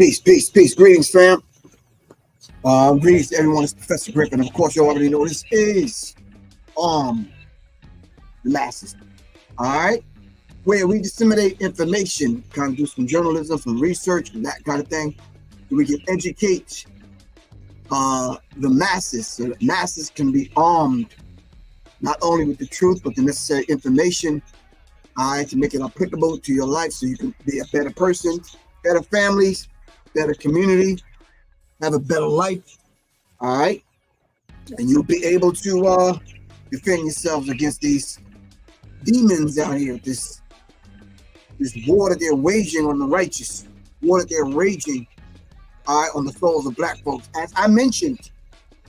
Peace, peace, peace. Greetings, fam. Greetings to everyone. It's Professor Griff, and of course, you already know this is the masses. All right, where we disseminate information, kind of do some journalism, some research, and that kind of thing, so we can educate the masses, so that masses can be armed not only with the truth but the necessary information, all right, to make it applicable to your life, so you can be a better person, better families, better community, have a better life, all right? And you'll be able to defend yourselves against these demons out here, this war that they're waging on the righteous, war that they're raging, all right, on the souls of black folks. As I mentioned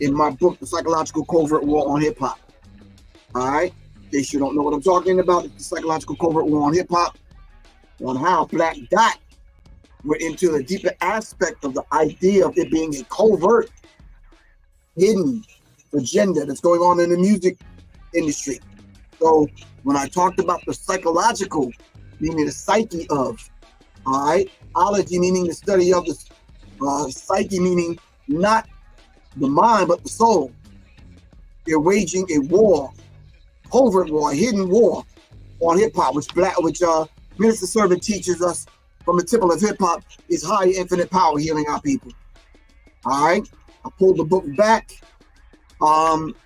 in my book, The Psychological Covert War on Hip Hop, all right? In case you don't know what I'm talking about, it's the Psychological Covert War on Hip Hop, on how Black Dot went into the deeper aspect of the idea of it being a covert, hidden agenda that's going on in the music industry. So when I talked about the psychological, meaning the psyche of, all right, ology meaning the study of the psyche, meaning not the mind but the soul, they're waging a war, covert war, a hidden war on hip hop, which Minister Servant teaches us from the temple of hip hop is higher infinite power healing our people. All right, I pulled the book back, and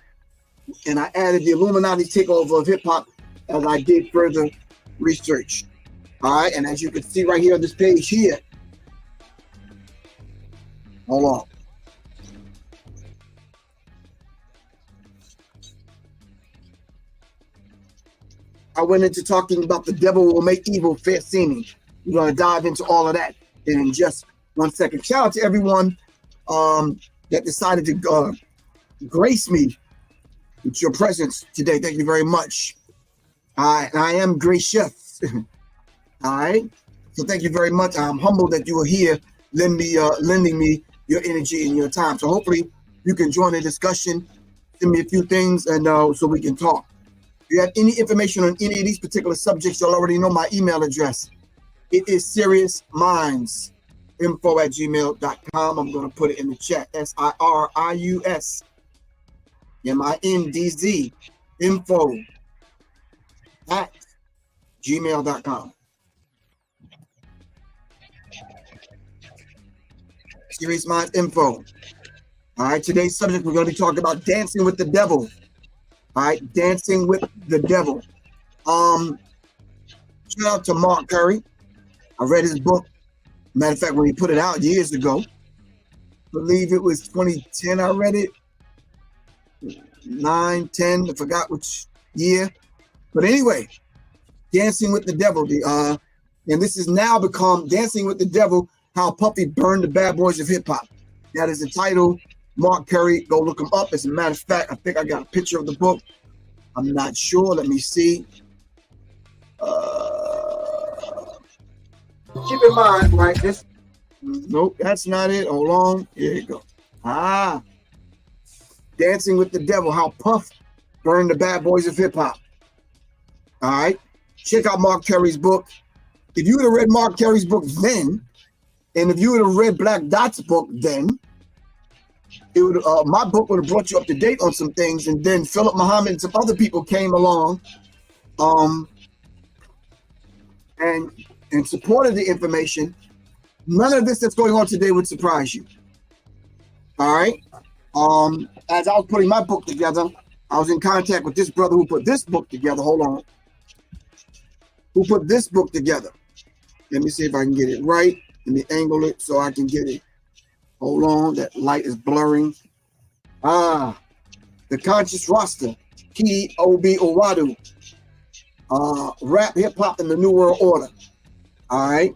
I added the Illuminati takeover of hip hop as I did further research. All right, and as you can see right here on this page here, hold on. I went into talking about the devil will make evil fair seeming. We're going to dive into all of that in just 1 second. Shout out to everyone that decided to grace me with your presence today. Thank you very much. I am gracious. All right. So thank you very much. I'm humbled that you are here, lending me your energy and your time. So hopefully you can join the discussion, send me a few things, and so we can talk. If you have any information on any of these particular subjects, you'll already know my email address. It is seriousminds@gmail.com. I'm going to put it in the chat. SIRIUSMINDZ info@gmail.com. Serious Minds info. All right, today's subject, we're going to be talking about dancing with the devil. All right, dancing with the devil. Shout out to Mark Curry. I read his book. Matter of fact, when he put it out years ago, I believe it was 2010, I read it. 9, 10, I forgot which year. But anyway, Dancing with the Devil. And this has now become Dancing with the Devil, How Puffy Burned the Bad Boys of Hip Hop. That is the title. Mark Curry, go look him up. As a matter of fact, I think I got a picture of the book. I'm not sure. Let me see. Keep in mind, right? This, nope, that's not it. Hold on. Here you go. Dancing with the Devil, How Puff Burned the Bad Boys of Hip Hop. All right. Check out Mark Curry's book. If you would have read Mark Curry's book then, and if you would have read Black Dot's book then, it would my book would have brought you up to date on some things. And then Philip Muhammad and some other people came along and supported the information. None of this that's going on today would surprise you. All right. As I was putting my book together, I was in contact with this brother who put this book together. Hold on. Who put this book together? Let me see if I can get it right. Let me angle it so I can get it. Hold on. That light is blurring. The Conscious Roster. P.O.B. Owadu. Rap, hip hop, and the New World Order. All right.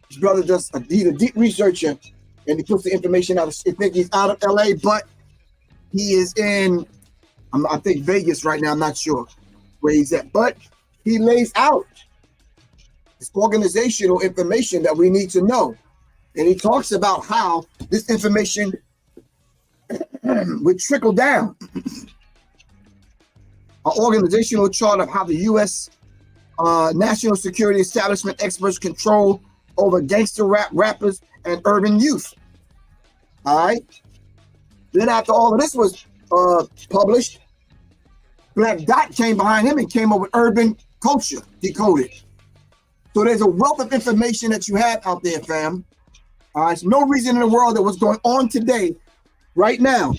His brother he's a deep researcher, and he puts the information out. I think he's out of LA, but he is in, I think, Vegas right now. I'm not sure where he's at, but he lays out this organizational information that we need to know. And he talks about how this information would trickle down. An organizational chart of how the U.S. national security establishment experts control over gangster rappers and urban youth. All right. Then after all of this was published, Black Dot came behind him and came up with Urban Culture Decoded. So there's a wealth of information that you have out there, fam. All right. There's no reason in the world that what's going on today, right now,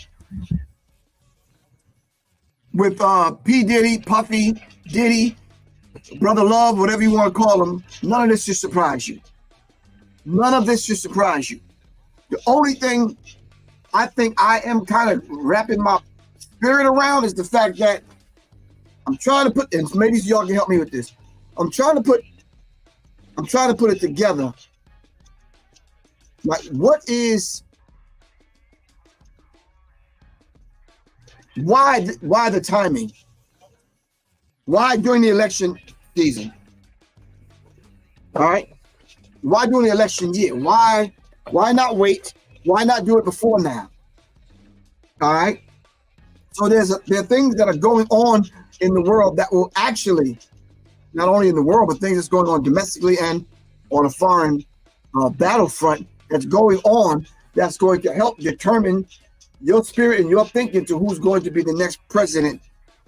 with P. Diddy, Puffy, Diddy, Brother Love, whatever you want to call them, none of this should surprise you. None of this should surprise you. The only thing I think I am kind of wrapping my spirit around is the fact that I'm trying to put, and maybe y'all can help me with this. I'm trying to put it together. Like, why the timing? Why during the election season? All right. Why during the election year? Why not wait? Why not do it before now? All right. So there are things that are going on in the world that will actually, not only in the world, but things that's going on domestically and on a foreign battlefront that's going on, that's going to help determine your spirit and your thinking to who's going to be the next president,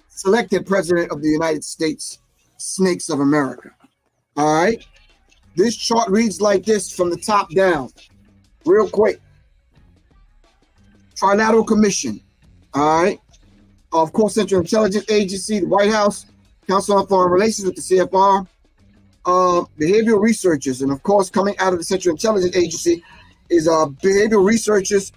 selected president of the United States Snakes of America. All right. This chart reads like this from the top down, real quick. Trilateral Commission. All right. Of course, Central Intelligence Agency, the White House, Council on Foreign Relations with the CFR, behavioral researchers, and of course, coming out of the Central Intelligence Agency is behavioral researchers,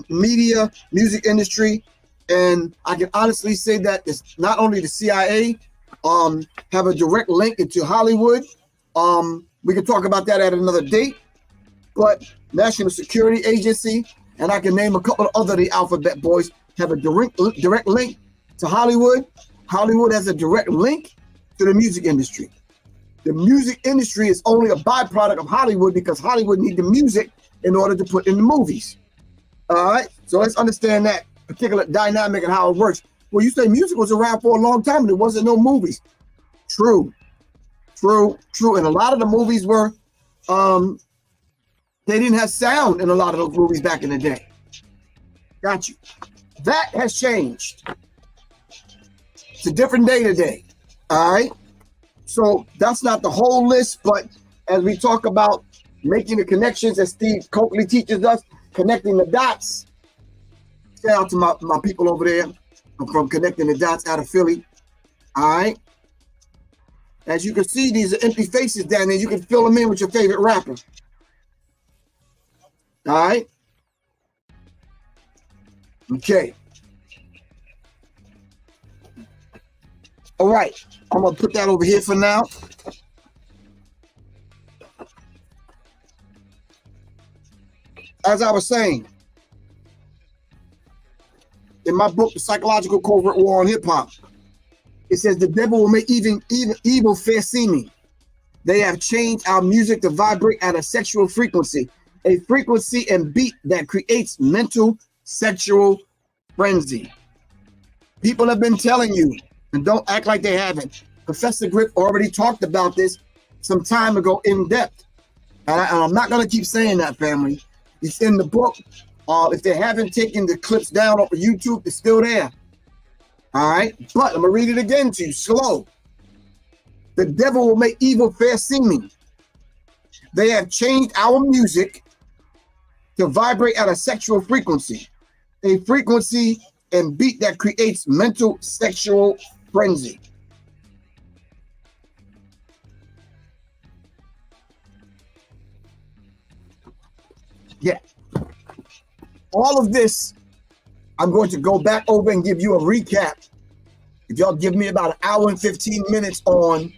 media, music industry, and I can honestly say that it's not only the CIA have a direct link into Hollywood. We can talk about that at another date, but National Security Agency, and I can name a couple of other the alphabet boys, have a direct link to Hollywood. Hollywood has a direct link to the music industry. The music industry is only a byproduct of Hollywood because Hollywood needs the music in order to put in the movies. All right, so let's understand that particular dynamic and how it works. Well, you say music was around for a long time and there wasn't no movies. True. And a lot of the movies were, they didn't have sound in a lot of those movies back in the day. Got you. That has changed. It's a different day today. All right. So that's not the whole list, but as we talk about making the connections, as Steve Coakley teaches us, connecting the dots. Shout out to my people over there from Connecting the Dots out of Philly. All right. As you can see, these are empty faces down there. You can fill them in with your favorite rapper. All right. Okay. All right. I'm going to put that over here for now. As I was saying, in my book, The Psychological Covert War on Hip Hop, it says the devil will make even evil fair seeming. They have changed our music to vibrate at a sexual frequency, a frequency and beat that creates mental sexual frenzy. People have been telling you, and don't act like they haven't. Professor Griff already talked about this some time ago in depth. And I'm not going to keep saying that, family. It's in the book. If they haven't taken the clips down off of YouTube, it's still there. All right, but I'm gonna read it again to you, slow. The devil will make evil fair seeming. They have changed our music to vibrate at a sexual frequency, a frequency and beat that creates mental sexual frenzy. Yeah. All of this, I'm going to go back over and give you a recap. If y'all give me about an hour and 15 minutes on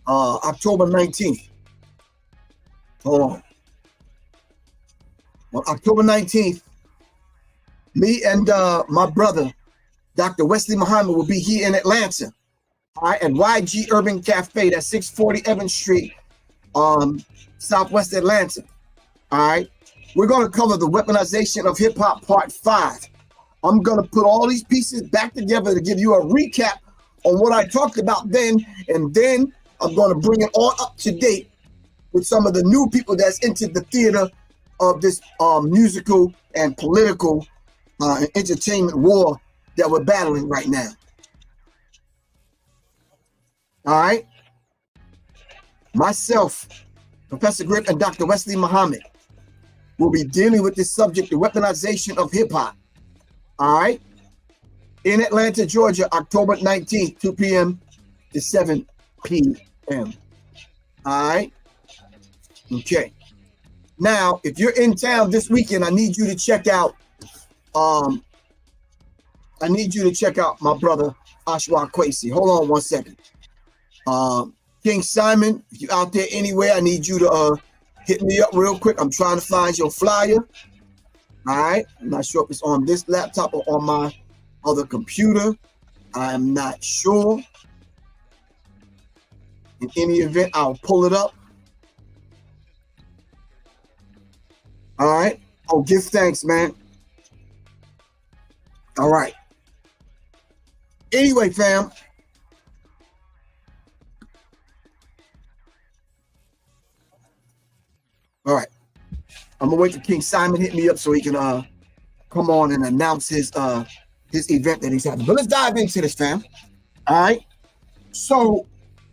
October 19th. Hold on. On October 19th, me and my brother, Dr. Wesley Muhammad, will be here in Atlanta, all right, at YG Urban Cafe, that's 640 Evans Street, Southwest Atlanta. All right. We're going to cover the weaponization of hip hop part 5. I'm going to put all these pieces back together to give you a recap on what I talked about then, and then I'm going to bring it all up to date with some of the new people that's into the theater of this musical and political and entertainment war that we're battling right now. All right. Myself, Professor Griff, and Dr. Wesley Muhammad will be dealing with this subject, the weaponization of hip-hop. All right. In Atlanta, Georgia, October 19th, 2 p.m. to 7 p.m. All right. Okay. Now, if you're in town this weekend, I need you to check out my brother Ashwa Kwesi. Hold on one second. King Simon, if you're out there anywhere, I need you to hit me up real quick. I'm trying to find your flyer. All right. I'm not sure if it's on this laptop or on my other computer. I'm not sure. In any event, I'll pull it up. All right. Oh, give thanks, man. All right. Anyway, fam. All right. I'm gonna wait for King Simon hit me up so he can come on and announce his event that he's having. But let's dive into this, fam. All right. So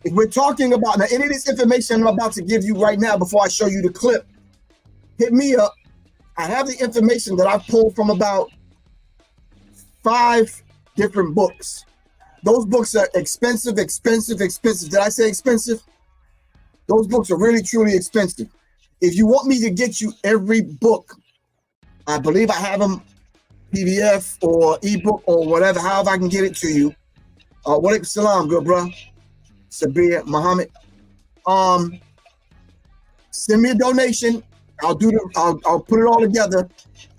if we're talking about now, any of this information I'm about to give you right now before I show you the clip, hit me up. I have the information that I pulled from about 5 different books. Those books are expensive. Did I say expensive? Those books are really, truly expensive. If you want me to get you every book, I believe I have them PDF or ebook or whatever, however I can get it to you. Walaikum salam, good bro. Sabir Muhammad. Send me a donation. I'll put it all together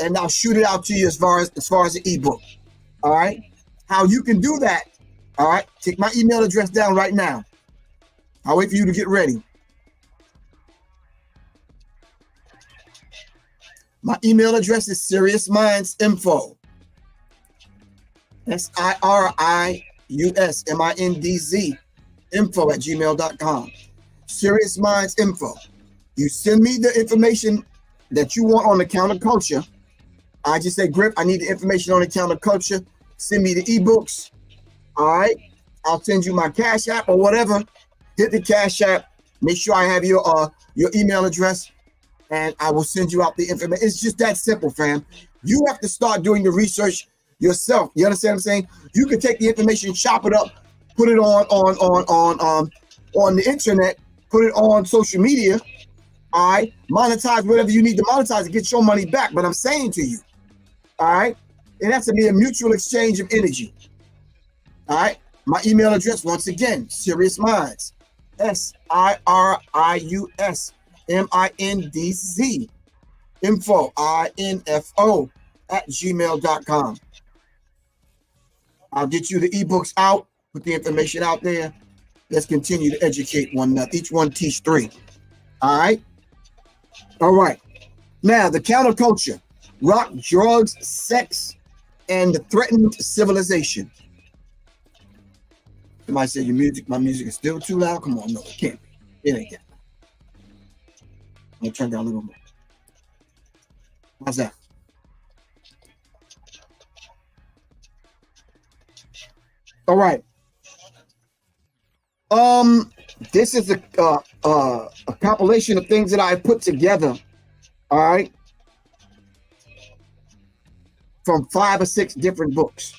and I'll shoot it out to you as far as the ebook. All right. How you can do that. All right. Take my email address down right now. I'll wait for you to get ready. My email address is seriousmindsinfo. SIRIUSMINDZ info@gmail.com. Serious Minds Info. You send me the information that you want on the counterculture. I just say, Griff, I need the information on the counterculture. Send me the ebooks. All right. I'll send you my Cash App or whatever. Hit the Cash App. Make sure I have your email address, and I will send you out the information. It's just that simple, fam. You have to start doing the research yourself. You understand what I'm saying? You can take the information, chop it up, put it on the internet, put it on social media. All right, monetize whatever you need to monetize to get your money back. But I'm saying to you, all right, it has to be a mutual exchange of energy. All right, my email address, once again, Serious Minds, SIRIUSMINDZ info @gmail.com. I'll get you the ebooks out, put the information out there. Let's continue to educate one another. Each one teach 3. All right. All right. Now, the counterculture: rock, drugs, sex, and the threatened civilization. Somebody said my music is still too loud. Come on, no, it can't be. It ain't that. I'm gonna turn down a little more. How's that? All right. This is a compilation of things that I put together. All right. From 5 or 6 different books.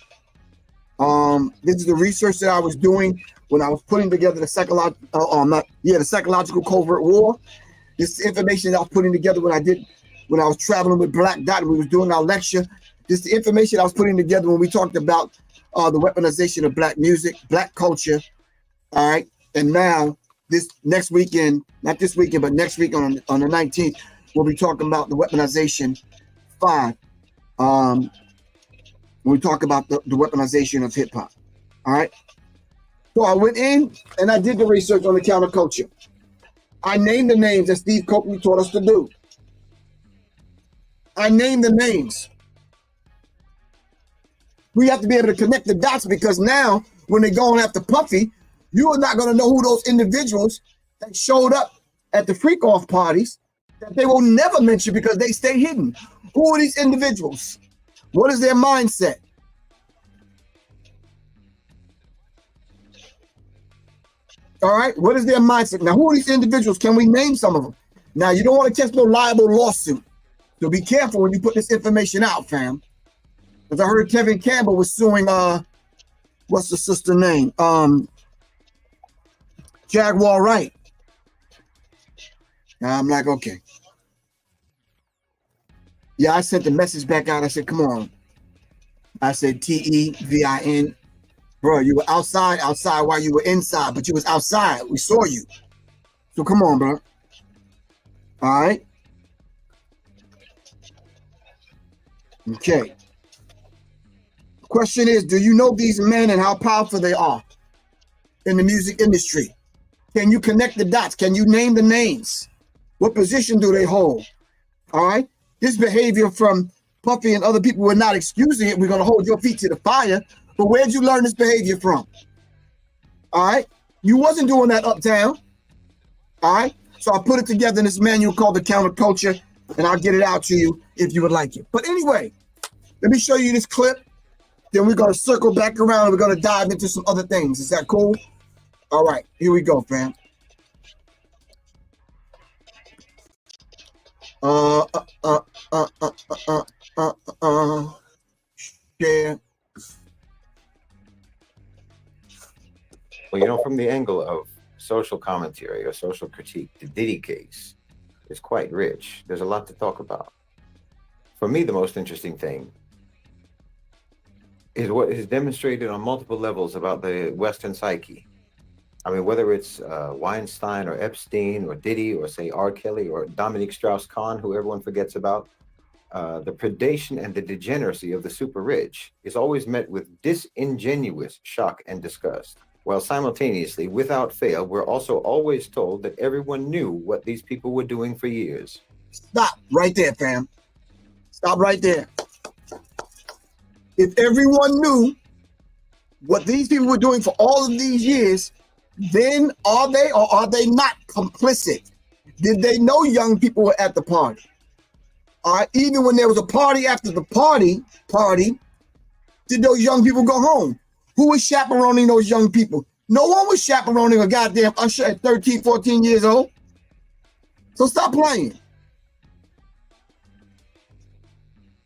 This is the research that I was doing when I was putting together the psychological covert war. This is information that I was putting together when I was traveling with Black Dot and we was doing our lecture. This is the information I was putting together when we talked about the weaponization of Black music, Black culture. All right. And now this next weekend, not this weekend, but next week on the 19th, we'll be talking about the weaponization 5. When we talk about the weaponization of hip hop. All right. So I went in and I did the research on the counterculture. I named the names that Steve Copley taught us to do. I named the names. We have to be able to connect the dots, because now when they're going after Puffy, you are not going to know who those individuals that showed up at the freak off parties that they will never mention because they stay hidden. Who are these individuals? What is their mindset? All right, what is their mindset? Now, who are these individuals? Can we name some of them? Now, you don't want to catch no liable lawsuit. So be careful when you put this information out, fam. Because I heard Kevin Campbell was suing, what's the sister name? Jaguar Wright. Now I'm like, okay. Yeah, I sent the message back out. I said, come on. I said, Tevin. Bro, you were outside while you were inside, but you was outside. We saw you. So come on, bro. All right. Okay. Question is, do you know these men and how powerful they are in the music industry? Can you connect the dots? Can you name the names? What position do they hold? All right. This behavior from Puffy and other people, we're not excusing it. We're going to hold your feet to the fire. But where'd you learn this behavior from? All right. You wasn't doing that uptown. All right. So I put it together in this manual called The Counterculture, and I'll get it out to you if you would like it. But anyway, let me show you this clip. Then we're going to circle back around and we're going to dive into some other things. Is that cool? All right. Here we go, fam. Share. Well, you know, from the angle of social commentary or social critique, the Diddy case is quite rich. There's a lot to talk about. For me, the most interesting thing is what is demonstrated on multiple levels about the Western psyche. I mean, whether it's Weinstein or Epstein or Diddy or say R. Kelly or Dominique Strauss-Kahn, who everyone forgets about, the predation and the degeneracy of the super rich is always met with disingenuous shock and disgust. While simultaneously, without fail, we're also always told that everyone knew what these people were doing for years. Stop right there, fam. Stop right there. If everyone knew what these people were doing for all of these years, then are they or are they not complicit? Did they know young people were at the party? All right, even when there was a party after the party, did those young people go home? Who was chaperoning those young people? No one was chaperoning a goddamn usher at 13, 14 years old. So stop playing.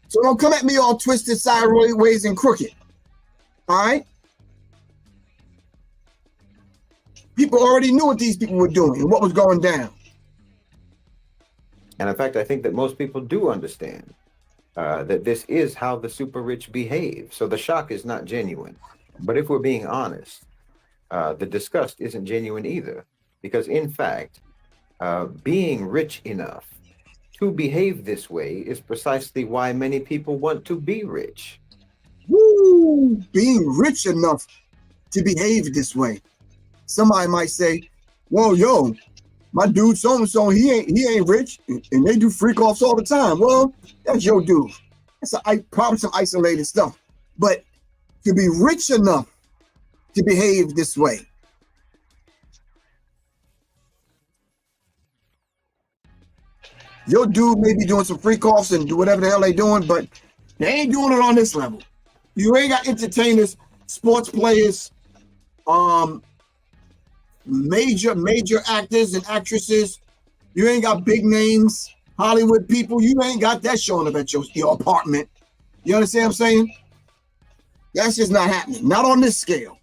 So don't come at me all twisted, sideways, and crooked. All right? People already knew what these people were doing and what was going down. And in fact, I think that most people do understand that this is how the super rich behave. So the shock is not genuine. But if we're being honest, the disgust isn't genuine either. Because in fact, being rich enough to behave this way is precisely why many people want to be rich. Woo! Being rich enough to behave this way. Somebody might say, well, yo, my dude so-and-so, he ain't rich, and they do freak offs all the time. Well, that's your dude. That's probably some isolated stuff. But to be rich enough to behave this way. Your dude may be doing some freak offs and do whatever the hell they doing, but they ain't doing it on this level. You ain't got entertainers, sports players, major actors and actresses. You ain't got big names, Hollywood people. You ain't got that showing up at your apartment. You understand what I'm saying? That's just not happening. Not on this scale.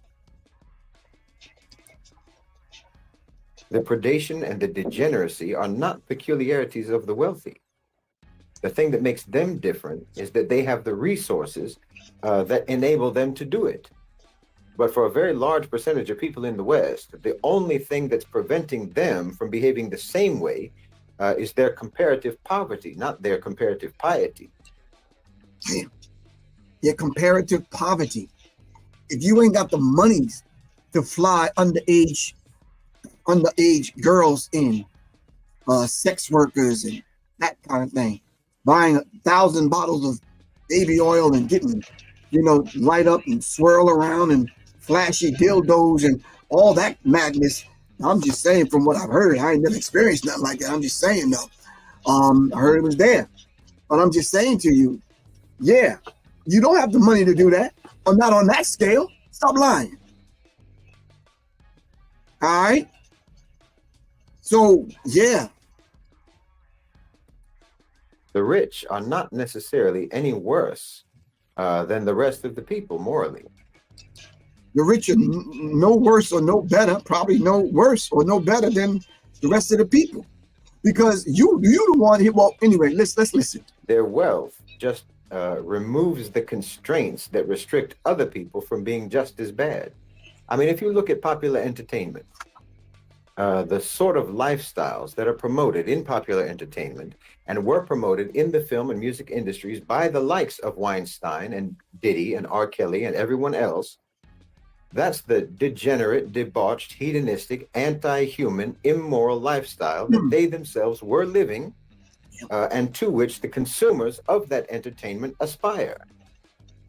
The predation and the degeneracy are not peculiarities of the wealthy. The thing that makes them different is that they have the resources that enable them to do it. But for a very large percentage of people in the West, the only thing that's preventing them from behaving the same way is their comparative poverty, not their comparative piety. Damn. Their comparative poverty. If you ain't got the monies to fly underage girls in, sex workers and that kind of thing, buying 1,000 bottles of baby oil and getting, light up and swirl around and flashy dildos and all that madness, I'm just saying from what I've heard. I ain't never experienced nothing like that. I'm just saying though. I heard it was there. But I'm just saying to you, yeah, you don't have the money to do that. Or not on that scale. Stop lying. All right. So, yeah. The rich are not necessarily any worse than the rest of the people morally. The rich are no worse or no better, probably no worse or no better than the rest of the people. Because you the one here. Well, anyway, let's listen. Their wealth just removes the constraints that restrict other people from being just as bad. I mean, if you look at popular entertainment, the sort of lifestyles that are promoted in popular entertainment and were promoted in the film and music industries by the likes of Weinstein and Diddy and R. Kelly and everyone else, that's the degenerate, debauched, hedonistic, anti-human, immoral lifestyle that they themselves were living and to which the consumers of that entertainment aspire.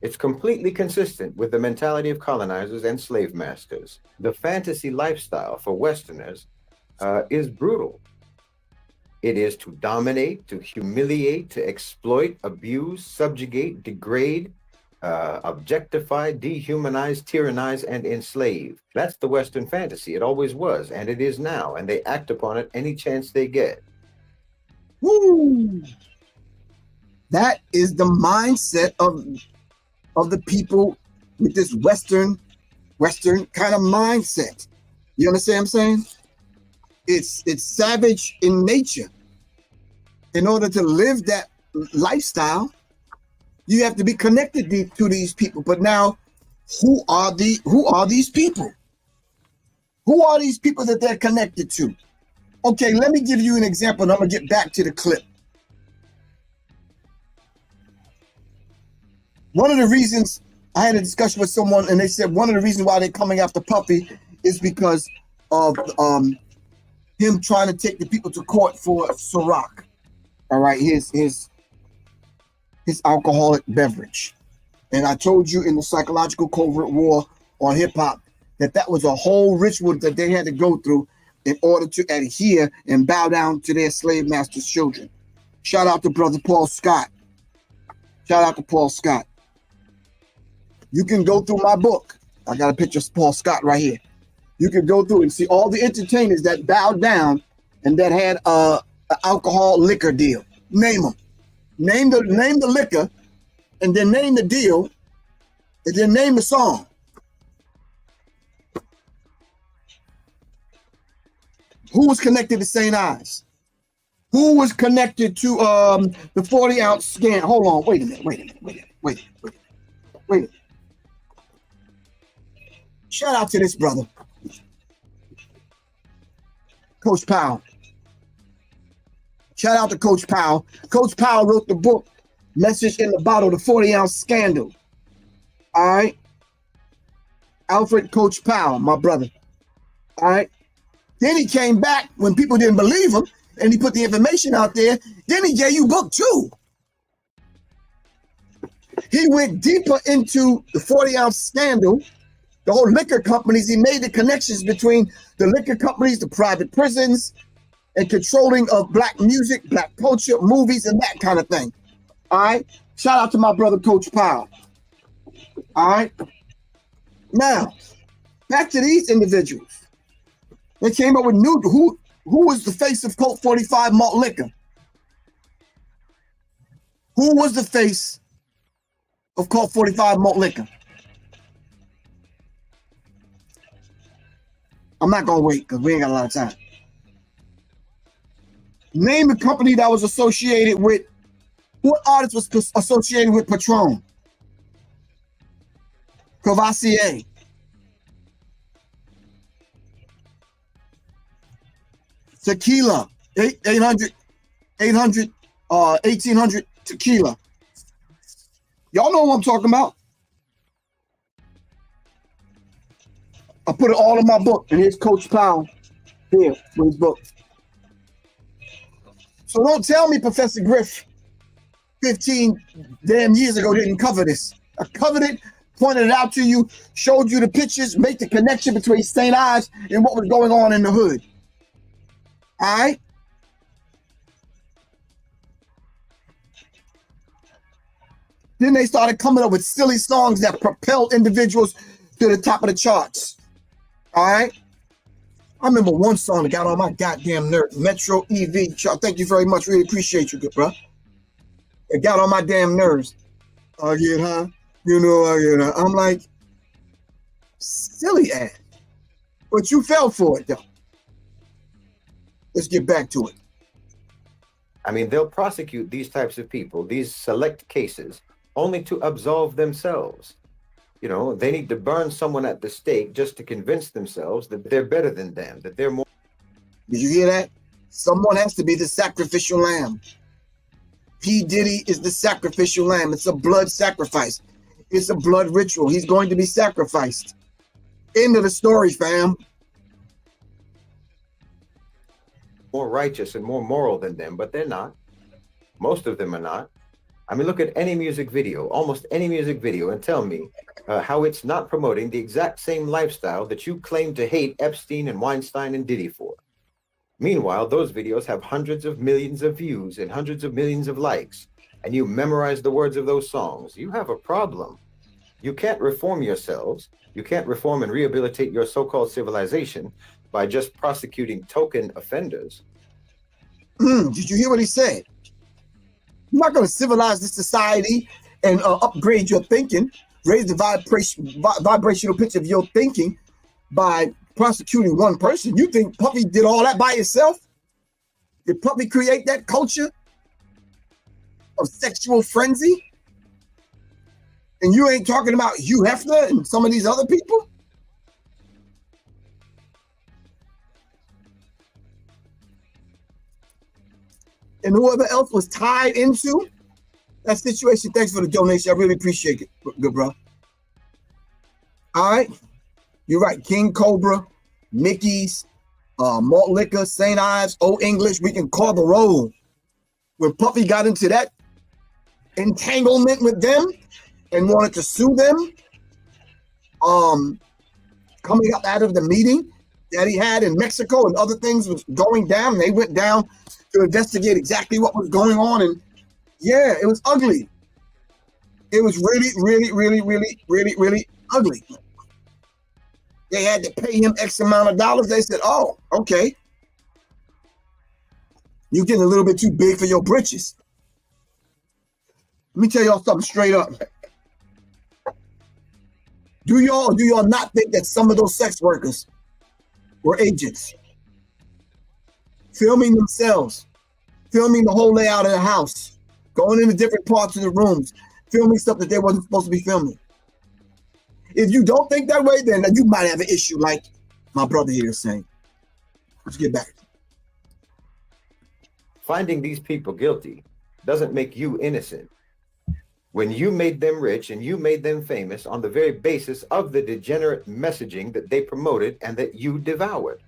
It's completely consistent with the mentality of colonizers and slave masters. The fantasy lifestyle for Westerners is brutal. It is to dominate, to humiliate, to exploit, abuse, subjugate, degrade, objectify, dehumanize, tyrannize, and enslave. That's the Western fantasy. It always was, and it is now, and they act upon it any chance they get. Woo! That is the mindset of the people with this Western kind of mindset. You understand what I'm saying? It's savage in nature. In order to live that lifestyle, you have to be connected to these people. But now, who are these people? Who are these people that they're connected to? Okay, let me give you an example, and I'm gonna get back to the clip. One of the reasons I had a discussion with someone, and they said one of the reasons why they're coming after Puffy is because of him trying to take the people to court for Ciroc. All right, his alcoholic beverage. And I told you in the psychological covert war on hip hop that was a whole ritual that they had to go through in order to adhere and bow down to their slave masters' children. Shout out to brother Paul Scott. Shout out to Paul Scott. You can go through my book. I got a picture of Paul Scott right here. You can go through and see all the entertainers that bowed down and that had an alcohol liquor deal. Name them. Name the liquor, and then name the deal, and then name the song. Who was connected to St. Ives? Who was connected to the 40-ounce scan? Hold on, wait a minute. Shout out to this brother, Coach Powell. Shout out to Coach Powell. Coach Powell wrote the book, Message in the Bottle, the 40-ounce scandal. All right. Alfred Coach Powell, my brother. All right. Then he came back when people didn't believe him, and he put the information out there. Then he gave you book 2. He went deeper into the 40-ounce scandal, the whole liquor companies. He made the connections between the liquor companies, the private prisons, and controlling of black music, black culture, movies, and that kind of thing. All right. Shout out to my brother, Coach Powell. All right. Now, back to these individuals. They came up with who was the face of Colt 45 malt liquor? Who was the face of Colt 45 malt liquor? I'm not gonna wait because we ain't got a lot of time. Name a company that was associated with, what artist was associated with Patron? Courvoisier. Tequila, 1800 tequila. Y'all know what I'm talking about. I put it all in my book, and here's Coach Powell here with his book. So don't tell me Professor Griff 15 damn years ago didn't cover this. I covered it pointed it out to you, showed you the pictures, make the connection between St. Ives and what was going on in the hood. All right? Then they started coming up with silly songs that propelled individuals to the top of the charts. All right? I remember one song that got on my goddamn nerves. Metro EV. Thank you very much. Really appreciate you, good bro. It got on my damn nerves. Again, huh? You know, again, huh? I'm like, silly ass. But you fell for it, though. Let's get back to it. I mean, they'll prosecute these types of people, these select cases, only to absolve themselves. You know, they need to burn someone at the stake just to convince themselves that they're better than them, that they're more. Did you hear that? Someone has to be the sacrificial lamb. P. Diddy is the sacrificial lamb. It's a blood sacrifice. It's a blood ritual. He's going to be sacrificed. End of the story, fam. More righteous and more moral than them, but they're not. Most of them are not. I mean, look at any music video, almost any music video, and tell me how it's not promoting the exact same lifestyle that you claim to hate Epstein and Weinstein and Diddy for. Meanwhile, those videos have hundreds of millions of views and hundreds of millions of likes, and you memorize the words of those songs. You have a problem. You can't reform yourselves. You can't reform and rehabilitate your so-called civilization by just prosecuting token offenders. Did you hear what he said? You're not going to civilize this society and upgrade your thinking, raise the vibrational pitch of your thinking by prosecuting one person. You think Puffy did all that by himself? Did Puffy create that culture of sexual frenzy? And you ain't talking about Hugh Hefner and some of these other people? And whoever else was tied into that situation. Thanks for the donation. I really appreciate it, good bro. All right. You're right. King Cobra, Mickey's, Malt Liquor, St. Ives, Old English. We can call the roll. When Puffy got into that entanglement with them and wanted to sue them, coming up out of the meeting that he had in Mexico and other things was going down. They went down to investigate exactly what was going on. And yeah, it was ugly. It was really, really, really, really, really, really ugly. They had to pay him X amount of dollars. They said, oh, okay. You're getting a little bit too big for your britches. Let me tell y'all something straight up. Do y'all not think that some of those sex workers were agents? Filming themselves, filming the whole layout of the house, going into different parts of the rooms, filming stuff that they wasn't supposed to be filming. If you don't think that way, then you might have an issue like my brother here is saying. Let's get back. Finding these people guilty doesn't make you innocent. When you made them rich and you made them famous on the very basis of the degenerate messaging that they promoted and that you devoured.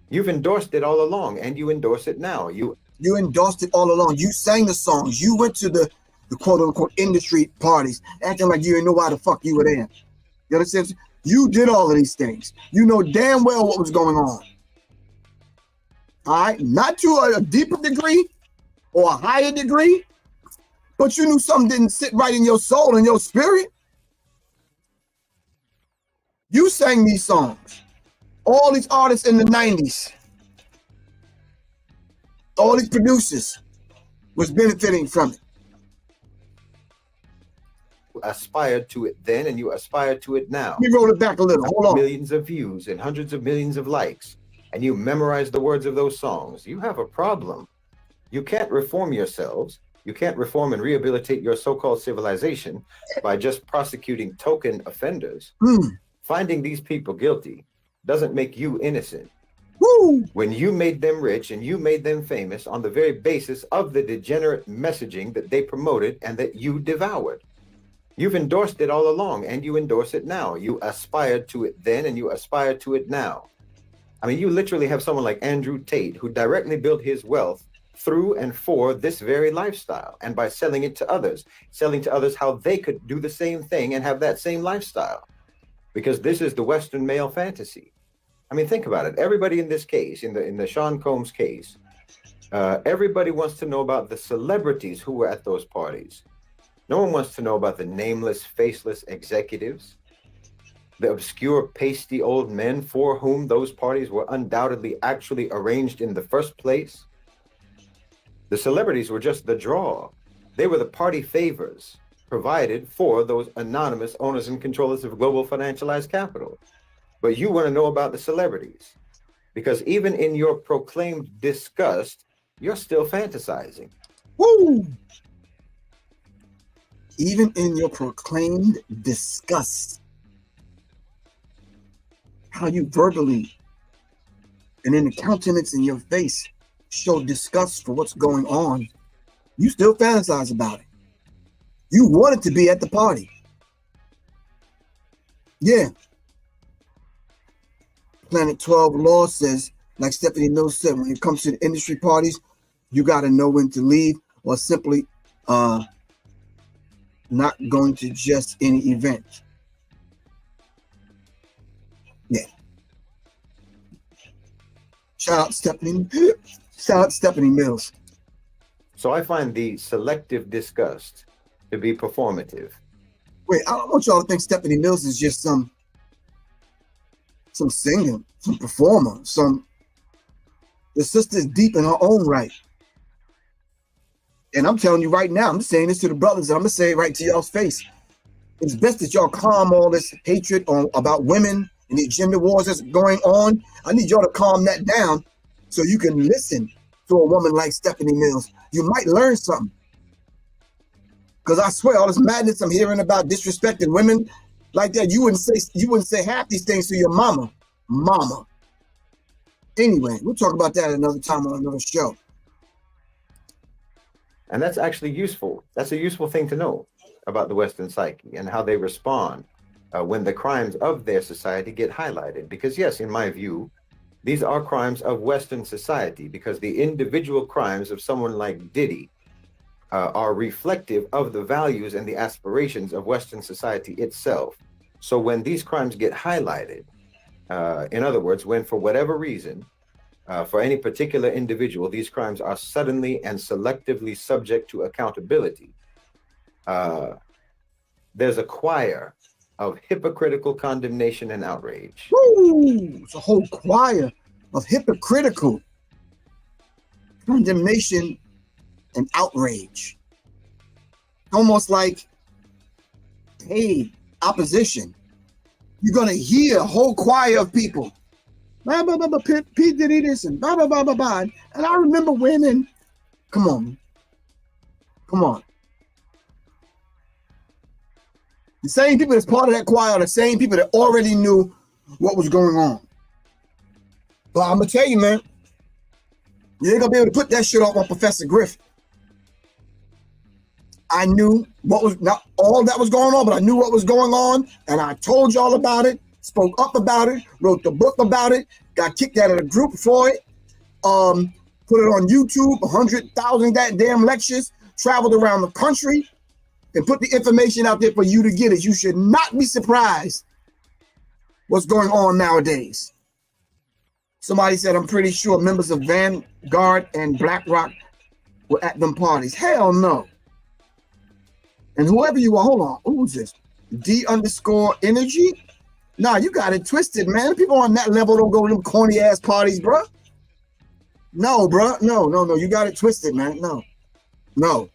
You've endorsed it all along, and you endorse it now. You endorsed it all along. You sang the songs. You went to the quote-unquote industry parties, acting like you didn't know why the fuck you were there. You understand? You did all of these things. You know damn well what was going on. All right? Not to a deeper degree or a higher degree, but you knew something didn't sit right in your soul and your spirit. You sang these songs. All these artists in the 90s, all these producers was benefiting from it. You aspired to it then, and you aspire to it now. Let me roll it back a little. Hold on. Millions of views and hundreds of millions of likes, and you memorize the words of those songs. You have a problem. You can't reform yourselves. You can't reform and rehabilitate your so-called civilization by just prosecuting token offenders. Finding these people guilty doesn't make you innocent. Woo! When you made them rich and you made them famous on the very basis of the degenerate messaging that they promoted and that you devoured. You've endorsed it all along, and you endorse it now. You aspired to it then, and you aspire to it now. I mean, you literally have someone like Andrew Tate, who directly built his wealth through and for this very lifestyle, and by selling it to others, how they could do the same thing and have that same lifestyle. Because this is the Western male fantasy. I mean, think about it. Everybody in this case, in the Sean Combs case, everybody wants to know about the celebrities who were at those parties. No one wants to know about the nameless, faceless executives, the obscure, pasty old men for whom those parties were undoubtedly actually arranged in the first place. The celebrities were just the draw. They were the party favors provided for those anonymous owners and controllers of global financialized capital. But you want to know about the celebrities because even in your proclaimed disgust, you're still fantasizing. Woo! Even in your proclaimed disgust, how you verbally and in the countenance in your face show disgust for what's going on, you still fantasize about it. You wanted to be at the party. Yeah. Planet 12 law says, like Stephanie Mills said, when it comes to the industry parties, you got to know when to leave or simply not going to just any event. Yeah. Shout out Stephanie Mills. So I find the selective disgust to be performative. Wait, I don't want y'all to think Stephanie Mills is just some singer, some performer, the sister's deep in her own right. And I'm telling you right now, I'm saying this to the brothers, and I'm gonna say it right to y'all's face. It's best that y'all calm all this hatred about women and the gender wars that's going on. I need y'all to calm that down so you can listen to a woman like Stephanie Mills. You might learn something. Because I swear, all this madness I'm hearing about disrespecting women like that, you wouldn't say half these things to your mama. Anyway, we'll talk about that another time on another show. And that's actually useful. That's a useful thing to know about the Western psyche and how they respond when the crimes of their society get highlighted. Because yes, in my view, these are crimes of Western society because the individual crimes of someone like Diddy are reflective of the values and the aspirations of Western society itself. So when these crimes get highlighted, in other words, when for whatever reason, for any particular individual, these crimes are suddenly and selectively subject to accountability, there's a choir of hypocritical condemnation and outrage. Woo! It's a whole choir of hypocritical condemnation and outrage. Almost like, hey, opposition. You're going to hear a whole choir of people. Blah, blah, blah, blah, P. Diddy this and blah, blah, blah, blah, blah. And I remember women. Come on. The same people that's part of that choir are the same people that already knew what was going on. But I'm going to tell you, man, you ain't going to be able to put that shit off on Professor Griff. I knew what was, not all that was going on, but I knew what was going on. And I told y'all about it, spoke up about it, wrote the book about it, got kicked out of the group for it, put it on YouTube, 100,000 goddamn lectures, traveled around the country, and put the information out there for you to get it. You should not be surprised what's going on nowadays. Somebody said, I'm pretty sure members of Vanguard and BlackRock were at them parties. Hell no. And whoever you are, hold on, who's this? D_energy? Nah, you got it twisted, man. People on that level don't go to them corny ass parties, bro. No, bro. No. You got it twisted, man. No.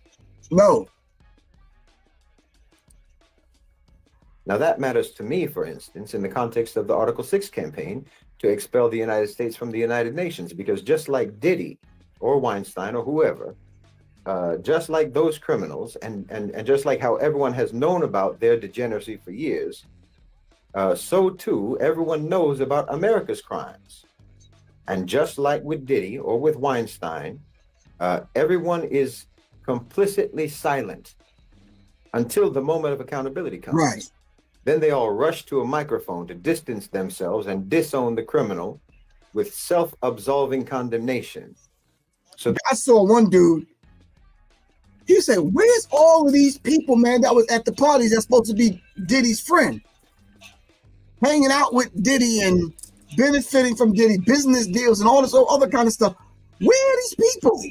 Now that matters to me, for instance, in the context of the Article 6 campaign to expel the United States from the United Nations, because just like Diddy or Weinstein or whoever, just like those criminals and just like how everyone has known about their degeneracy for years, so too everyone knows about America's crimes. And just like with Diddy or with Weinstein, everyone is complicitly silent until the moment of accountability comes. Right. Then they all rush to a microphone to distance themselves and disown the criminal with self-absolving condemnation. So I saw one dude. He said, "Where's all of these people, man, that was at the parties that's supposed to be Diddy's friend, hanging out with Diddy and benefiting from Diddy, business deals and all this other kind of stuff? Where are these people?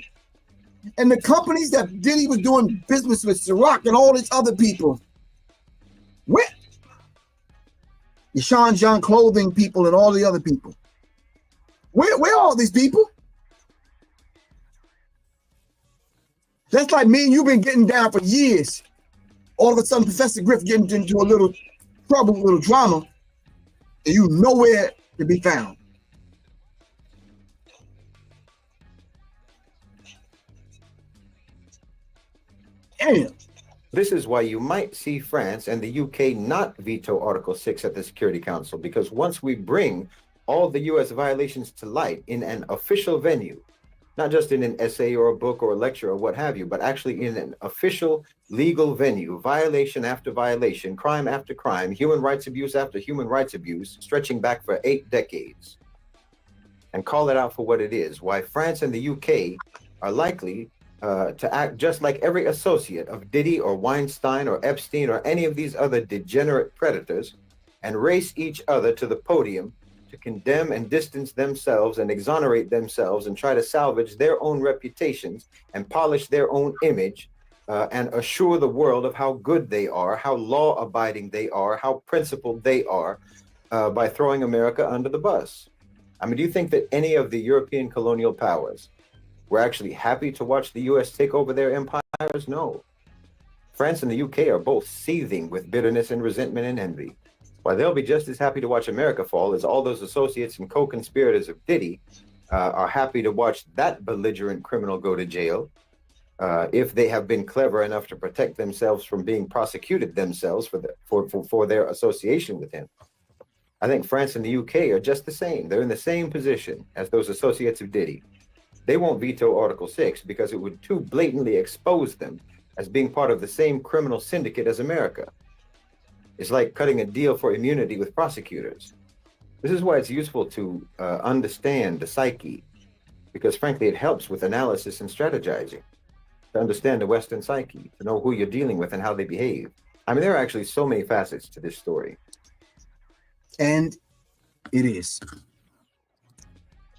And the companies that Diddy was doing business with, Ciroc and all these other people, where? The Sean John clothing people and all the other people. Where are all these people? That's like me and you've been getting down for years. All of a sudden, Professor Griff getting into a little trouble, little drama, and you nowhere to be found. Damn. this is why you might see France and the UK not veto Article 6 at the Security Council, because once we bring all the US violations to light in an official venue, not just in an essay or a book or a lecture or what have you, but actually in an official legal venue, violation after violation, crime after crime, human rights abuse after human rights abuse, stretching back for 8 decades, and call it out for what it is, why France and the UK are likely to act just like every associate of Diddy or Weinstein or Epstein or any of these other degenerate predators, and race each other to the podium to condemn and distance themselves and exonerate themselves and try to salvage their own reputations and polish their own image and assure the world of how good they are, how law-abiding they are, how principled they are by throwing America under the bus. I mean, do you think that any of the European colonial powers were actually happy to watch the US take over their empires? No. France and the UK are both seething with bitterness and resentment and envy. While they'll be just as happy to watch America fall as all those associates and co-conspirators of Diddy are happy to watch that belligerent criminal go to jail if they have been clever enough to protect themselves from being prosecuted themselves for their association with him. I think France and the UK are just the same. They're in the same position as those associates of Diddy. They won't veto Article 6 because it would too blatantly expose them as being part of the same criminal syndicate as America. It's like cutting a deal for immunity with prosecutors. This is why it's useful to understand the psyche, because frankly, it helps with analysis and strategizing, to understand the Western psyche, to know who you're dealing with and how they behave. I mean, there are actually so many facets to this story. And it is.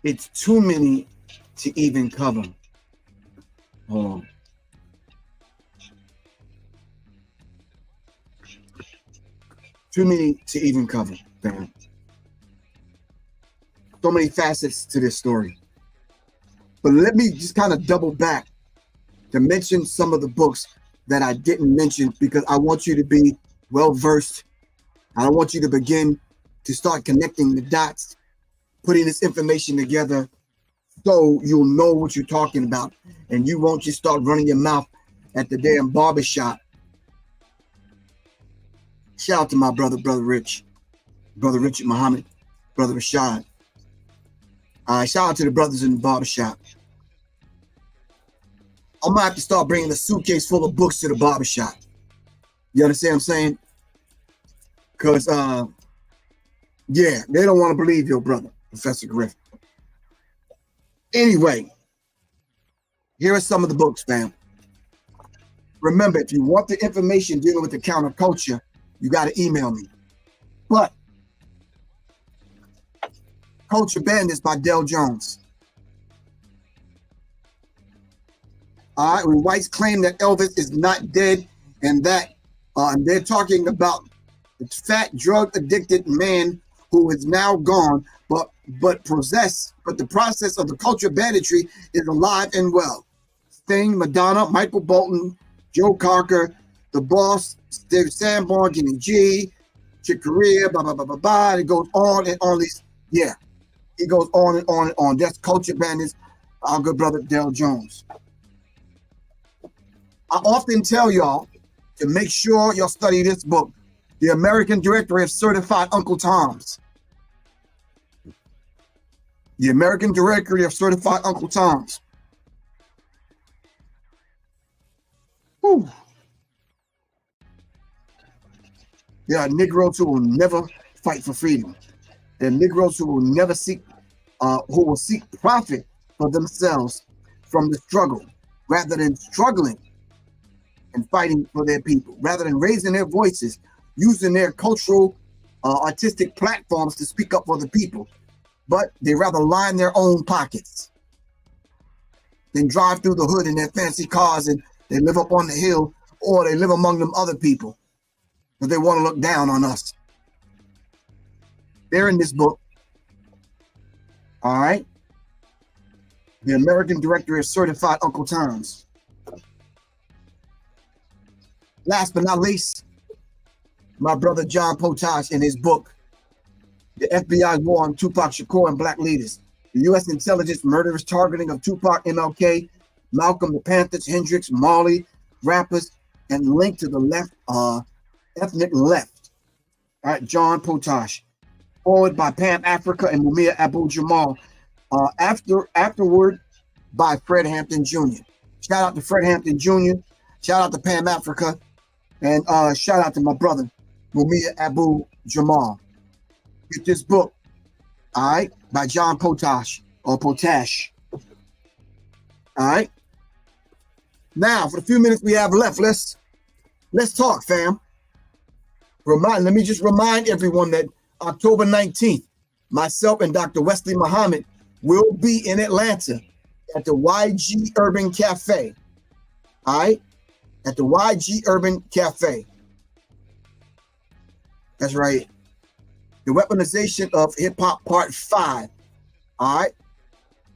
It's too many to even cover. Hold on. Too many to even cover, fam. So many facets to this story. But let me just kind of double back to mention some of the books that I didn't mention, because I want you to be well versed. I want you to begin to start connecting the dots, putting this information together, so you'll know what you're talking about, and you won't just start running your mouth at the damn barbershop. Shout out to my brother Rich, brother Richard Muhammad, brother Rashad. Shout out to the brothers in the barbershop. I might have to start bringing a suitcase full of books to the barbershop. You understand what I'm saying? Because, yeah, they don't want to believe your brother, Professor Griff. Anyway, here are some of the books, fam. Remember, if you want the information dealing with the counterculture, you got to email me. But Culture Bandits by Del Jones. All right, when whites claim that Elvis is not dead, and that they're talking about the fat, drug-addicted man who is now gone, but the process of the culture banditry is alive and well. Sting, Madonna, Michael Bolton, Joe Cocker, The Boss, David Sanborn, Kenny G, Chick Corea, blah, blah, blah, blah, blah. It goes on and on. Yeah, it goes on and on and on. That's Culture Bandits, our good brother Del Jones. I often tell y'all to make sure y'all study this book, The American Directory of Certified Uncle Toms. The American Directory of Certified Uncle Toms. Whew. There are Negroes who will never fight for freedom. There are Negroes who will never seek, who will seek profit for themselves from the struggle, rather than struggling and fighting for their people, rather than raising their voices, using their cultural, artistic platforms to speak up for the people. But they rather line their own pockets than drive through the hood in their fancy cars, and they live up on the hill, or they live among them other people, but they want to look down on us. They're in this book. All right. The American Directory of Certified Uncle Toms. Last but not least, my brother John Potash in his book, The FBI War on Tupac Shakur and Black Leaders. The U.S. intelligence murderous targeting of Tupac, MLK, Malcolm, the Panthers, Hendrix, Marley, rappers, and link to the left, ethnic left. All right, John Potash. Forward by Pam Africa and Mumia Abu-Jamal. Afterward by Fred Hampton Jr. Shout out to Fred Hampton Jr. Shout out to Pam Africa. And shout out to my brother, Mumia Abu-Jamal. Get this book, all right, by John Potash, or Potash. All right. Now, for the few minutes we have left, let's talk, fam. Let me just remind everyone that October 19th, myself and Dr. Wesley Muhammad will be in Atlanta at the YG Urban Cafe. All right, at the YG Urban Cafe. That's right. The Weaponization of Hip Hop Part 5. All right.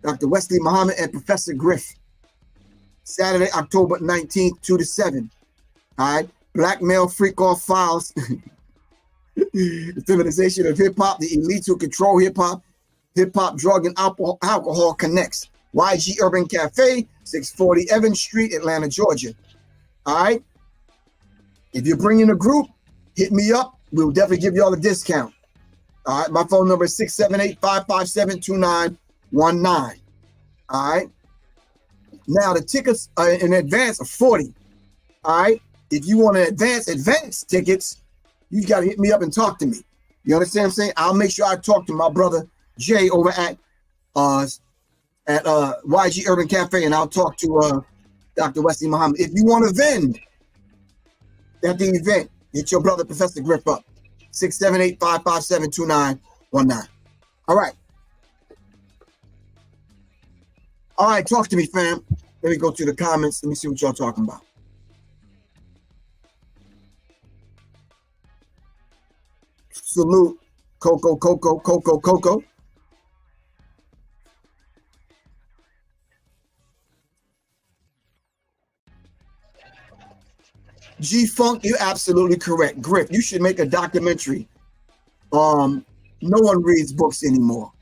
Dr. Wesley Muhammad and Professor Griff. Saturday, October 19th, 2 to 7. All right. Blackmail Freak Off Files. The Feminization of Hip Hop. The elites who control hip hop. Hip hop, drug, and alcohol connects. YG Urban Cafe, 640 Evans Street, Atlanta, Georgia. All right. If you're bringing a group, hit me up. We'll definitely give you all a discount. All right. My phone number is 678-557-2919. All right. Now, the tickets in advance are $40. All right. If you want to advance tickets, you got to hit me up and talk to me. You understand what I'm saying? I'll make sure I talk to my brother Jay over at YG Urban Cafe, and I'll talk to Dr. Wesley Muhammad. If you want to vend at the event, hit your brother Professor Griff up. 678-557-2919. All right. All right, talk to me, fam. Let me go to the comments. Let me see what y'all talking about. Salute. Coco. G-Funk, you're absolutely correct. Griff, you should make a documentary. No one reads books anymore.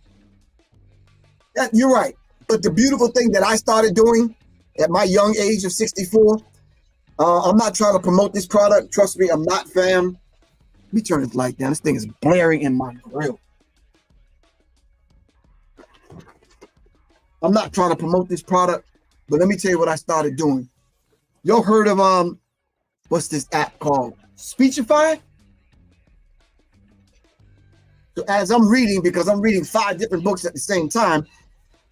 You're right. But the beautiful thing that I started doing at my young age of 64, I'm not trying to promote this product. Trust me, I'm not, fam. Let me turn this light down. This thing is blaring in my grill. I'm not trying to promote this product, but let me tell you what I started doing. Y'all heard of what's this app called? Speechify? So as I'm reading, because I'm reading 5 different books at the same time,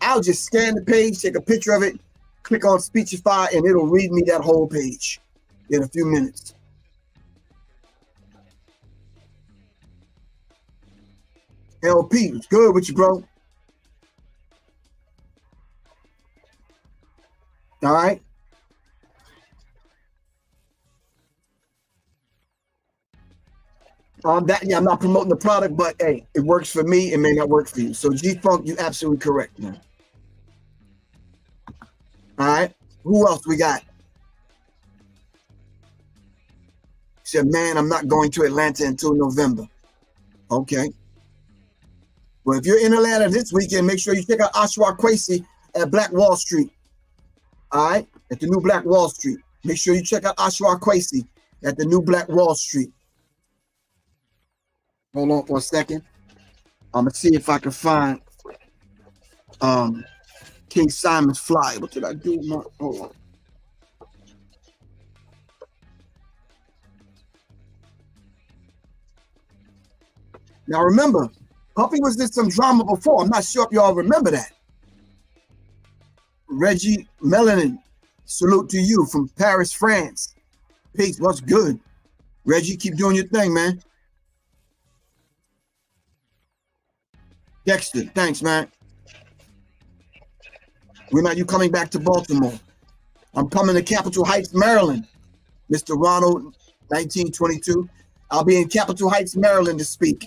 I'll just scan the page, take a picture of it, click on Speechify, and it'll read me that whole page in a few minutes. LP, what's good with you, bro? All right. I'm not promoting the product, but hey, it works for me. It may not work for you. So G-Funk, you're absolutely correct, man. All right. Who else we got? He said, man, I'm not going to Atlanta until November. Okay. Well, if you're in Atlanta this weekend, make sure you check out Ashwa Kwesi at Black Wall Street. All right. At the new Black Wall Street. Make sure you check out Ashwa Kwesi at the new Black Wall Street. Hold on for a second. I'm going to see if I can find King Simon's flyer. What did I do? Hold on. Now remember, Puffy was in some drama before. I'm not sure if y'all remember that. Reggie Melanin, salute to you from Paris, France. Peace, what's good? Reggie, keep doing your thing, man. Dexter, thanks, man. When are you coming back to Baltimore? I'm coming to Capitol Heights, Maryland. Mr. Ronald, 1922. I'll be in Capitol Heights, Maryland to speak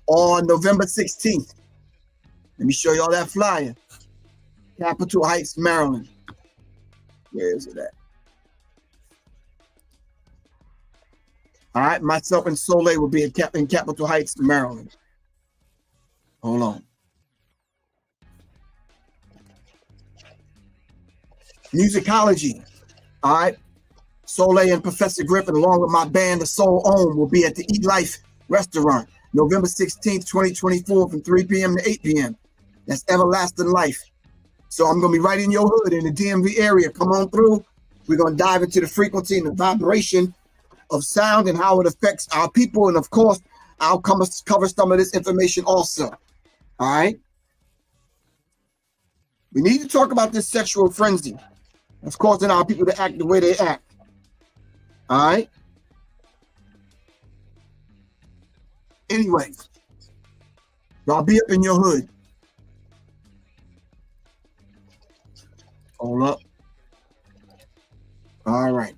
on November 16th. Let me show y'all that flyer. Capitol Heights, Maryland. Where is it at? All right, myself and Soleil will be in Capitol Heights, Maryland. Hold on. Musicology. All right. Soleil and Professor Griffin, along with my band, The Soul Ohm, will be at the Eat Life restaurant, November 16th, 2024, from 3 p.m. to 8 p.m. That's Everlasting Life. So I'm going to be right in your hood in the DMV area. Come on through. We're going to dive into the frequency and the vibration of sound and how it affects our people. And of course, I'll cover some of this information also. All right. We need to talk about this sexual frenzy that's causing our people to act the way they act. All right. Anyway, I'll be up in your hood. Hold up. All right.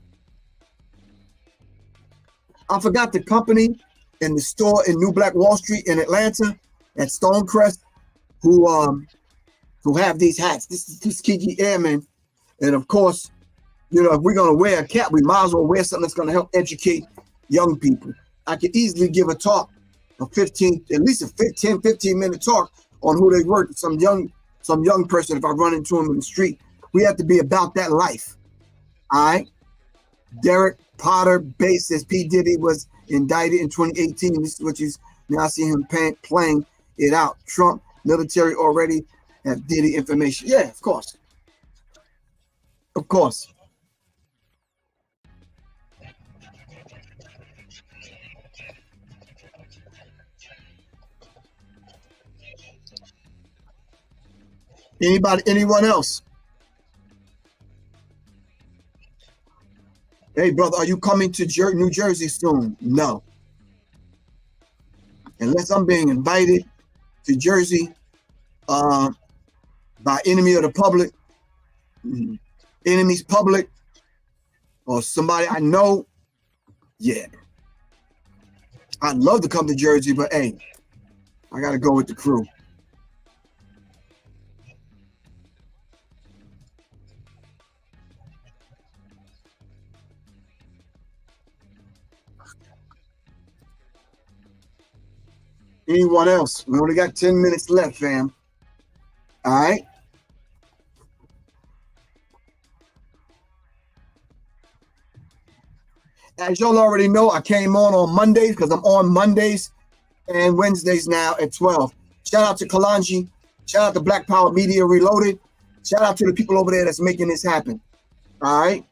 I forgot the company in the store in New Black Wall Street in Atlanta at Stonecrest who have these hats. This is Tuskegee Airmen. And of course, you know, if we're going to wear a cap, we might as well wear something that's going to help educate young people. I could easily give a talk, at least a 15-minute talk on who they were, some young person if I run into him in the street. We have to be about that life. All right. Derek Potter Bass says P. Diddy was indicted in 2018. This is what you now see him playing it out. Trump military already have Diddy information. Yeah, of course. Of course. Anyone else? Hey, brother, are you coming to New Jersey soon? No. Unless I'm being invited to Jersey by enemy of the public, enemies public, or somebody I know, yeah. I'd love to come to Jersey, but hey, I got to go with the crew. Anyone else? We only got 10 minutes left, fam. All right. As y'all already know, I came on Mondays because I'm on Mondays and Wednesdays now at 12. Shout out to Colonial. Shout out to Black Power Media Reloaded. Shout out to the people over there that's making this happen. All right.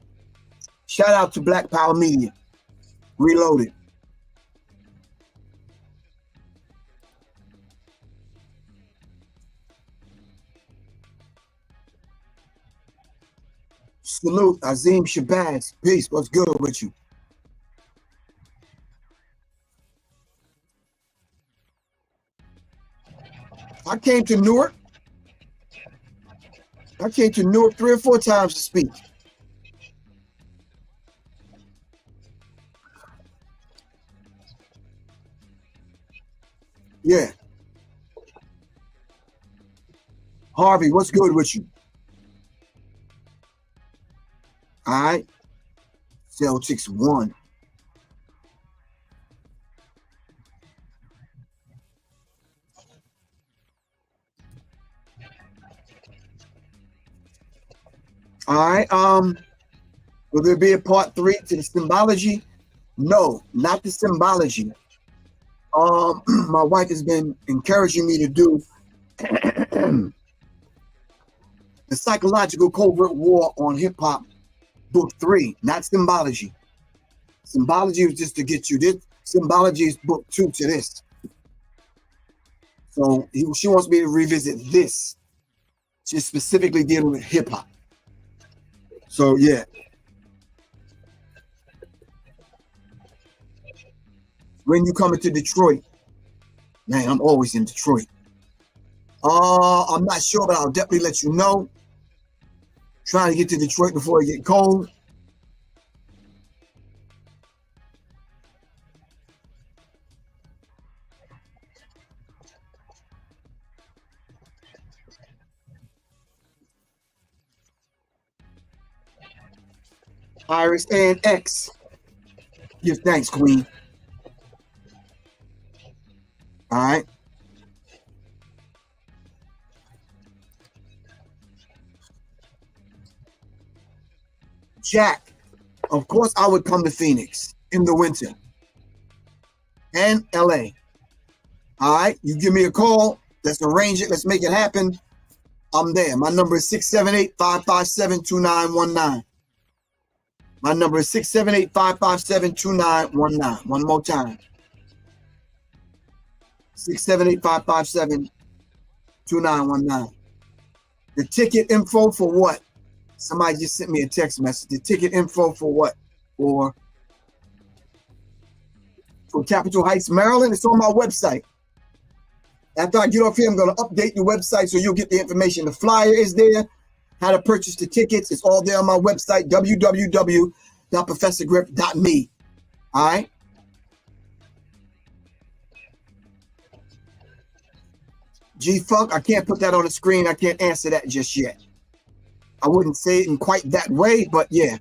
Shout out to Black Power Media Reloaded. Salute, Azim Shabazz. Peace. What's good with you? I came to Newark. I came to Newark 3 or 4 times to speak. Yeah. Harvey, what's good with you? All right. Celtics won. All right. Will there be a part 3 to the symbology? No, not the symbology. My wife has been encouraging me to do the psychological covert war on hip hop, book 3, not symbology. Symbology was just to get you this. Symbology is book 2 to this. So she wants me to revisit this. just specifically dealing with hip hop. So yeah. When you come into Detroit, man, I'm always in Detroit. I'm not sure, but I'll definitely let you know. Trying to get to Detroit before it get cold. Iris and X. Give thanks, Queen. All right. Jack, of course I would come to Phoenix in the winter and LA. All right, you give me a call. Let's arrange it. Let's make it happen. I'm there. My number is 678-557-2919. My number is 678-557-2919. One more time. 678-557-2919. The ticket info for what? Somebody just sent me a text message. The ticket info for what? For Capitol Heights, Maryland. It's on my website. After I get off here, I'm going to update the website so you'll get the information. The flyer is there. How to purchase the tickets. It's all there on my website, www.professorgriff.me. All right? G-Funk, I can't put that on the screen. I can't answer that just yet. I wouldn't say it in quite that way, but yeah.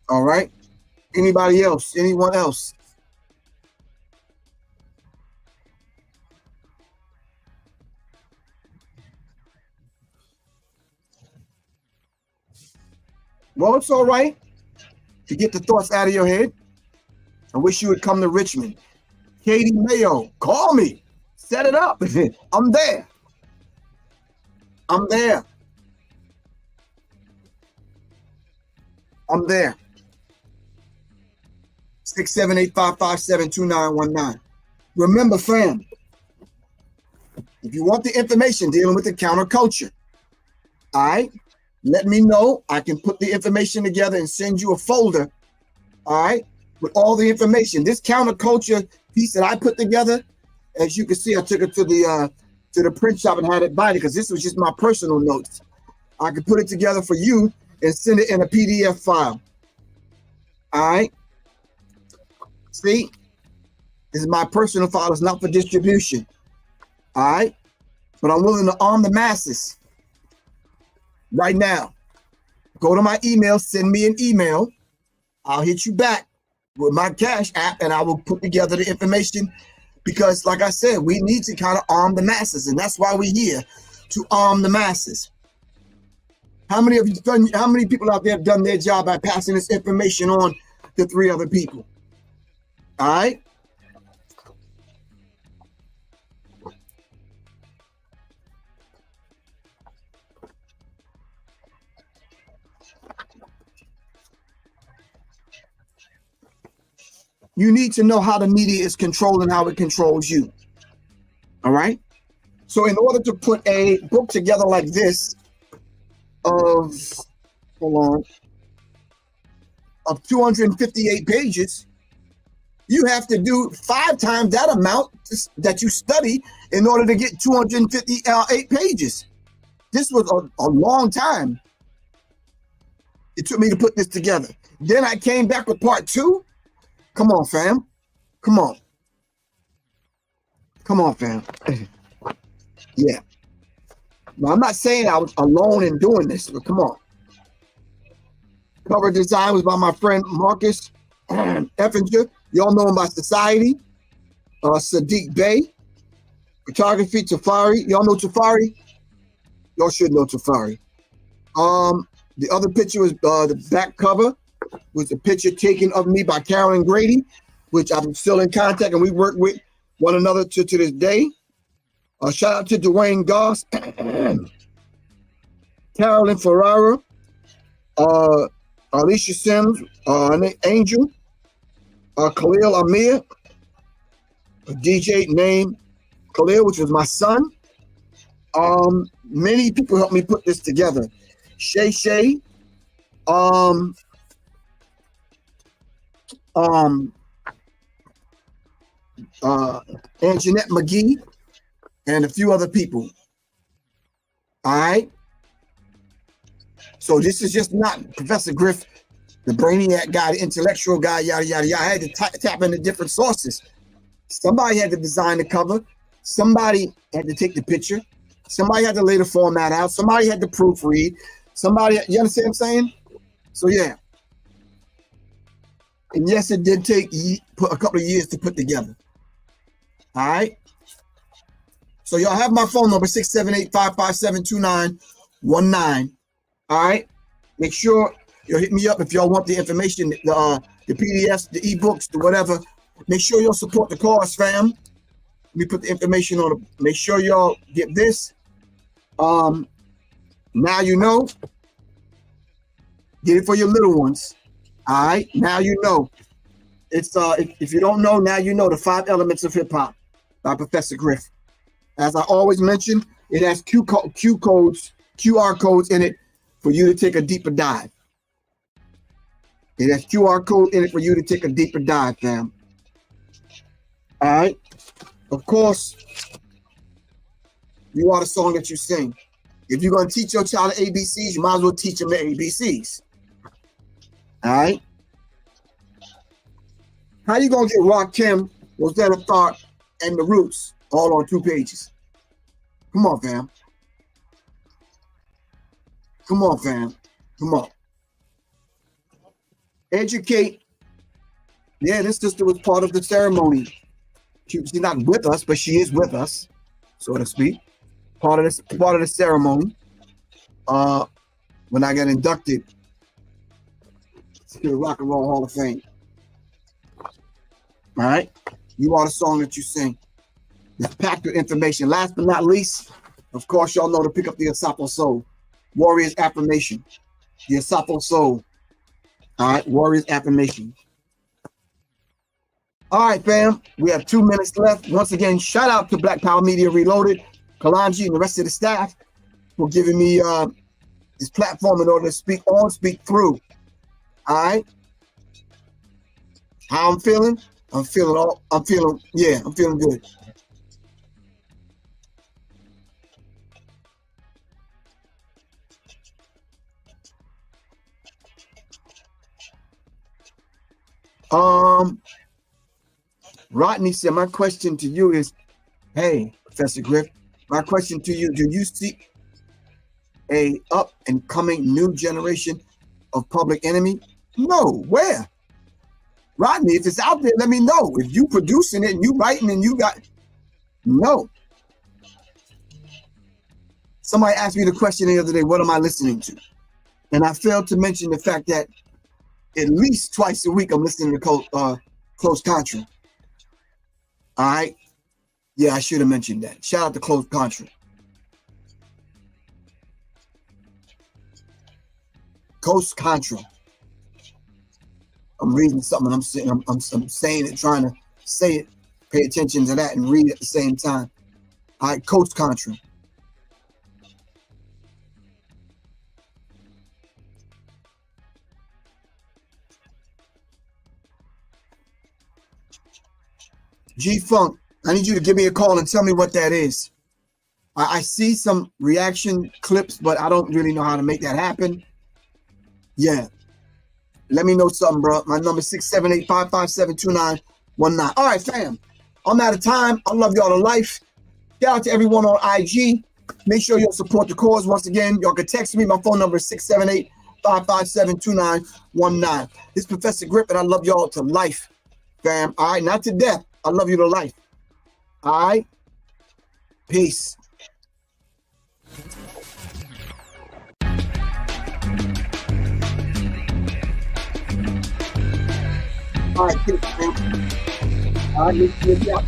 All right. Anybody else? Anyone else? Well, it's all right to get the thoughts out of your head. I wish you would come to Richmond. Katie Mayo, call me. Set it up. I'm there. I'm there. I'm there. 678-557-2919. Remember, fam, if you want the information dealing with the counterculture, all right, let me know. I can put the information together and send you a folder, all right, with all the information. This counterculture piece that I put together, as you can see, I took it to the print shop and had it by it because this was just my personal notes. I could put it together for you and send it in a PDF file. All right. See, this is my personal file. It's not for distribution. All right. But I'm willing to arm the masses right now. Go to my email, send me an email. I'll hit you back with my Cash App and I will put together the information because, like I said, we need to kind of arm the masses. And that's why we're here, to arm the masses. How many people out there have done their job by passing this information on to 3 other people? All right. You need to know how the media is controlled and how it controls you. All right. So in order to put a book together like this of 258 pages, you have to do 5 times that amount that you study in order to get 258 pages. This was a long time it took me to put this together. Then I came back with part 2. Come on, fam. Come on. Come on, fam. Yeah. Now, I'm not saying I was alone in doing this, but come on. Cover design was by my friend Marcus Effinger. Y'all know him by Society. Sadiq Bey. Photography, Tafari. Y'all know Tafari? Y'all should know Tafari. The other picture was the back cover was a picture taken of me by Carolyn Grady, which I'm still in contact and we work with one another to this day. Shout out to Dwayne Goss, Carolyn Ferrara, Alicia Sims, Angel, Khalil Amir, a DJ named Colonial, which was my son. Many people helped me put this together. Shay, and Jeanette McGee, and a few other people. All right. So this is just not Professor Griff, the brainiac guy, the intellectual guy, yada, yada, yada. I had to tap into different sources. Somebody had to design the cover. Somebody had to take the picture. Somebody had to lay the format out. Somebody had to proofread. Somebody, you understand what I'm saying? So yeah. And yes, it did take a couple of years to put together. All right. So y'all have my phone number, 678-557-2919. All right. Make sure you'll hit me up if y'all want the information, the PDFs, the ebooks, the whatever. Make sure you'll support the cause, fam. Let me put the information on it. Make sure y'all get this. Now you know. Get it for your little ones. All right. Now you know. It's if you don't know, now you know the 5 elements of hip hop by Professor Griff. As I always mention, it has QR codes in it for you to take a deeper dive. It has QR code in it for you to take a deeper dive, fam. All right. Of course, you are the song that you sing. If you're going to teach your child the ABCs, you might as well teach them the ABCs. All right. How you going to get Rakim, Rosetta Tharpe, and the Roots all on 2 pages? Come on, fam. Come on, fam. Come on. Educate. Yeah, this sister was part of the ceremony. She's not with us, but she is with us, so to speak. Part of the ceremony. When I got inducted to the Rock and Roll Hall of Fame. All right. You are the song that you sing. It's packed with information. Last but not least, of course, y'all know to pick up the Asapo Soul. Warrior's Affirmation. The Asapo Soul. All right. Warrior's Affirmation. All right, fam. We have 2 minutes left. Once again, shout out to Black Power Media Reloaded, Kalanji, and the rest of the staff for giving me this platform in order to speak on, speak through. All right. How I'm feeling? I'm feeling good. Rodney said, my question to you is, hey, Professor Griff, my question to you, do you seek a up and coming new generation of Public Enemy? No, where? Rodney, if it's out there, let me know. If you producing it and you writing and you got, no. Somebody asked me the question the other day, what am I listening to? And I failed to mention the fact that at least twice a week I'm listening to Close Contra. All right. Yeah, I should have mentioned that. Shout out to Close Contra. Close Contra. I'm reading something. I'm saying it, trying to say it. Pay attention to that and read it at the same time. All right, Close Contra. G-Funk, I need you to give me a call and tell me what that is. I see some reaction clips, but I don't really know how to make that happen. Yeah. Let me know something, bro. My number is 678-557-2919. All right, fam. I'm out of time. I love y'all to life. Shout out to everyone on IG. Make sure you'll support the cause. Once again, y'all can text me. My phone number is 678-557-2919. This is Professor Griff, and I love y'all to life, fam. All right, not to death. I love you to life. All right. Peace. All right, peace, man. All right, let's get out.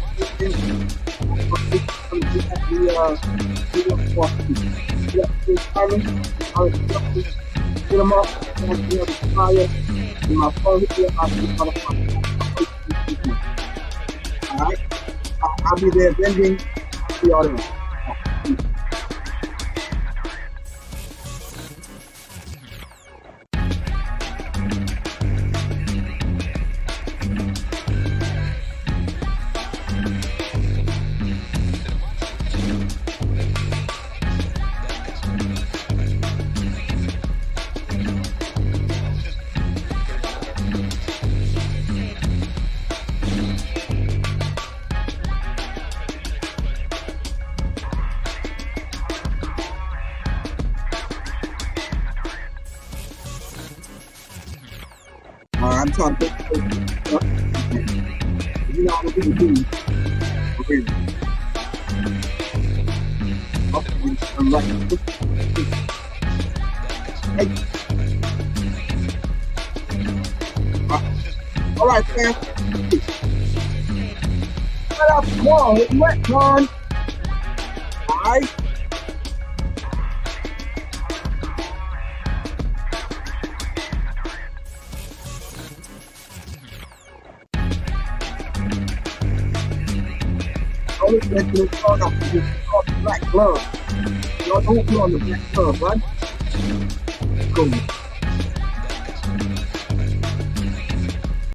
Get them up. All right. I'll be there vending. See y'all then. I'm trying to you know what we can do. Okay. I'm right. Hey. All right, fam. Shut up, come on, it's wet, Con. All right. Always let you turn up the black glove. Y'all don't put on the black glove, right? Cool.